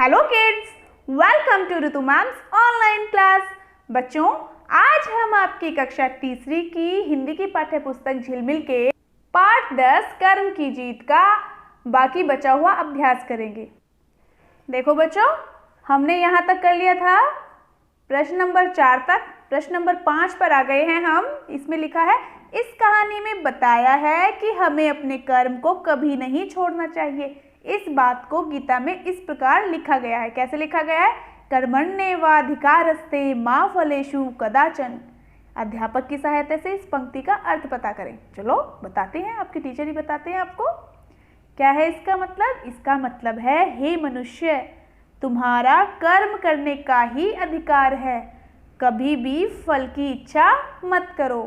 Hello kids, welcome to Ritu ma'am's online class. बच्चों, आज हम आपकी कक्षा तीसरी की हिंदी की पाठ्य पुस्तक झिलमिल के पाठ 10 कर्म की जीत का बाकी बचा हुआ अभ्यास करेंगे। देखो बच्चों, हमने यहाँ तक कर लिया था प्रश्न नंबर 4 तक। प्रश्न नंबर 5 पर आ गए हैं हम। इसमें लिखा है, इस कहानी में बताया है कि हमें अपने कर्म को कभी नहीं छोड़ना चाहिए। इस बात को गीता में इस प्रकार लिखा गया है। कैसे लिखा गया है? कर्मण्येवाधिकारस्ते मा फलेषु कदाचन। अध्यापक की सहायता से इस पंक्ति का अर्थ पता करें। चलो बताते हैं, आपके टीचर ही बताते हैं आपको। क्या है इसका मतलब? इसका मतलब है, हे मनुष्य, तुम्हारा कर्म करने का ही अधिकार है। कभी भी फल की इच्छा मत करो।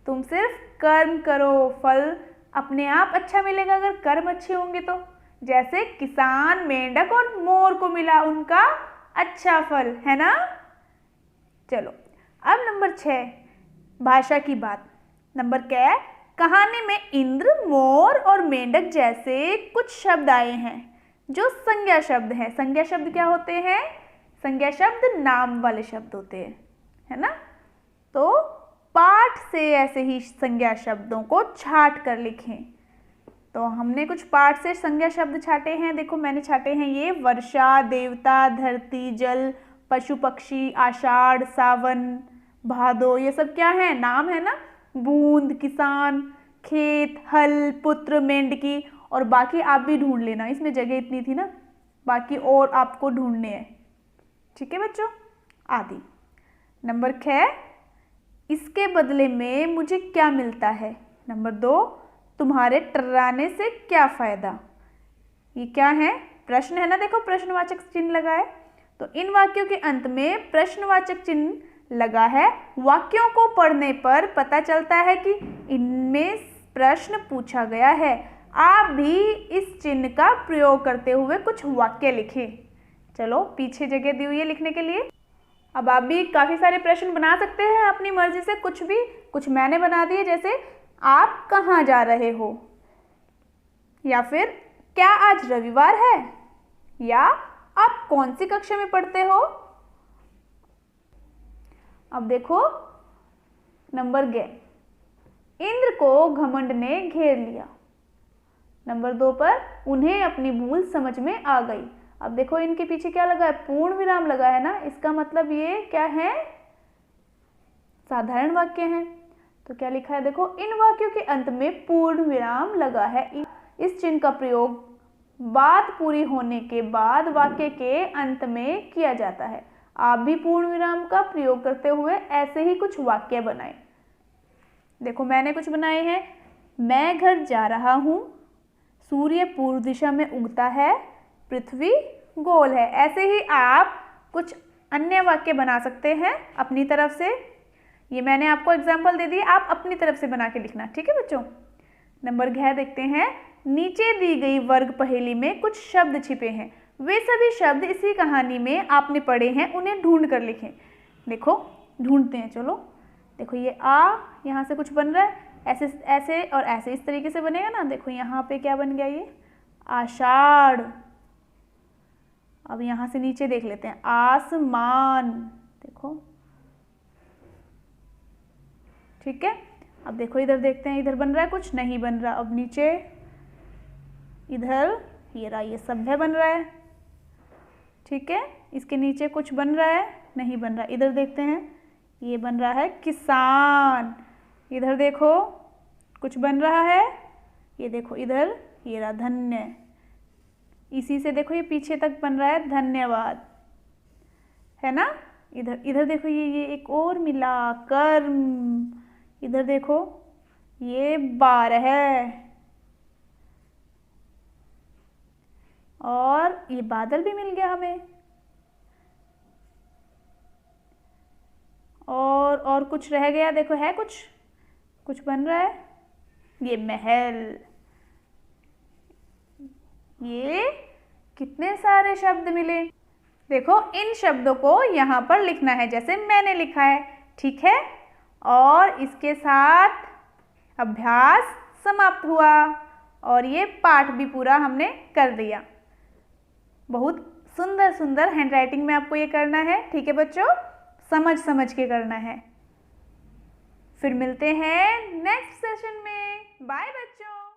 तुम सिर्फ कर्म करो, फल अपने आप अच्छा मिलेगा अगर कर्म अच्छे होंगे तो। जैसे किसान, मेंढक और मोर को मिला उनका अच्छा फल, है ना। चलो अब नंबर 6, भाषा की बात। नंबर क्या है? कहानी में इंद्र, मोर और मेंढक जैसे कुछ शब्द आए हैं जो संज्ञा शब्द हैं। संज्ञा शब्द क्या होते हैं? संज्ञा शब्द नाम वाले शब्द होते हैं, है ना। तो पाठ से ऐसे ही संज्ञा शब्दों को छाट कर लिखें। तो हमने कुछ पाठ से संज्ञा शब्द छाटे हैं। देखो मैंने छाटे हैं ये: वर्षा, देवता, धरती, जल, पशु पक्षी, आषाढ़, सावन, भादो। ये सब क्या है? नाम है ना। बूंद, किसान, खेत, हल, पुत्र, मेंढकी। और बाकी आप भी ढूंढ लेना, इसमें जगह इतनी थी ना, बाकी और आपको ढूंढने हैं। ठीक है बच्चों। आदि। नंबर 6, इसके बदले में मुझे क्या मिलता है। नंबर 2, तुम्हारे टर्राने से क्या फायदा। ये क्या है? प्रश्न है ना। देखो प्रश्नवाचक चिन्ह लगा है, तो इन वाक्यों के अंत में प्रश्नवाचक चिन्ह लगा है। वाक्यों को पढ़ने पर पता चलता है कि इनमें प्रश्न पूछा गया है। आप भी इस चिन्ह का प्रयोग करते हुए कुछ वाक्य लिखें। चलो पीछे जगह दी हुई है लिखने के लिए। अब आप भी काफ़ी सारे प्रश्न बना सकते हैं अपनी मर्जी से। कुछ मैंने बना दिए, जैसे आप कहाँ जा रहे हो, या फिर क्या आज रविवार है, या आप कौन सी कक्षा में पढ़ते हो। अब देखो नंबर ग, इंद्र को घमंड ने घेर लिया। नंबर 2 पर उन्हें अपनी भूल समझ में आ गई। अब देखो इनके पीछे क्या लगा है? पूर्ण विराम लगा है ना। इसका मतलब ये क्या है? साधारण वाक्य हैं। तो क्या लिखा है? देखो, इन वाक्यों के अंत में पूर्ण विराम लगा है। इस चिन्ह का प्रयोग बात पूरी होने के बाद वाक्य के अंत में किया जाता है। आप भी पूर्ण विराम का प्रयोग करते हुए ऐसे ही कुछ वाक्य बनाएं। देखो मैंने कुछ बनाए हैं। मैं घर जा रहा हूँ, सूर्य पूर्व दिशा में उगता है, पृथ्वी गोल है। ऐसे ही आप कुछ अन्य वाक्य बना सकते हैं अपनी तरफ से। ये मैंने आपको एग्जाम्पल दे दिए, आप अपनी तरफ से बना के लिखना। ठीक है बच्चों। नंबर घ देखते हैं। नीचे दी गई वर्ग पहेली में कुछ शब्द छिपे हैं। वे सभी शब्द इसी कहानी में आपने पढ़े हैं, उन्हें ढूंढ कर लिखें। देखो ढूंढते हैं। चलो देखो, ये आ यहाँ से कुछ बन रहा है, ऐसे ऐसे और ऐसे, इस तरीके से बनेगा ना। देखो यहाँ पे क्या बन गया? ये आषाढ़। अब यहाँ से नीचे देख लेते हैं, आसमान। देखो ठीक है। अब देखो इधर देखते हैं, इधर बन रहा है कुछ? नहीं बन रहा। अब नीचे इधर ये रहा, ये सभ्य बन रहा है। ठीक है। इसके नीचे कुछ बन रहा है? नहीं बन रहा। इधर देखते हैं, ये बन रहा है किसान। इधर देखो कुछ बन रहा है, ये देखो इधर ये रहा धन्य। इसी से देखो ये पीछे तक बन रहा है धन्यवाद, है ना। इधर देखो ये एक और मिला, कर्म। इधर देखो ये 12 है, और ये बादल भी मिल गया हमें। और कुछ रह गया। देखो है कुछ बन रहा है, ये महल। ये कितने सारे शब्द मिले। देखो इन शब्दों को यहाँ पर लिखना है जैसे मैंने लिखा है। ठीक है। और इसके साथ अभ्यास समाप्त हुआ और ये पाठ भी पूरा हमने कर दिया। बहुत सुंदर सुंदर हैंडराइटिंग में आपको ये करना है। ठीक है बच्चों, समझ समझ के करना है। फिर मिलते हैं नेक्स्ट सेशन में। बाय बच्चों।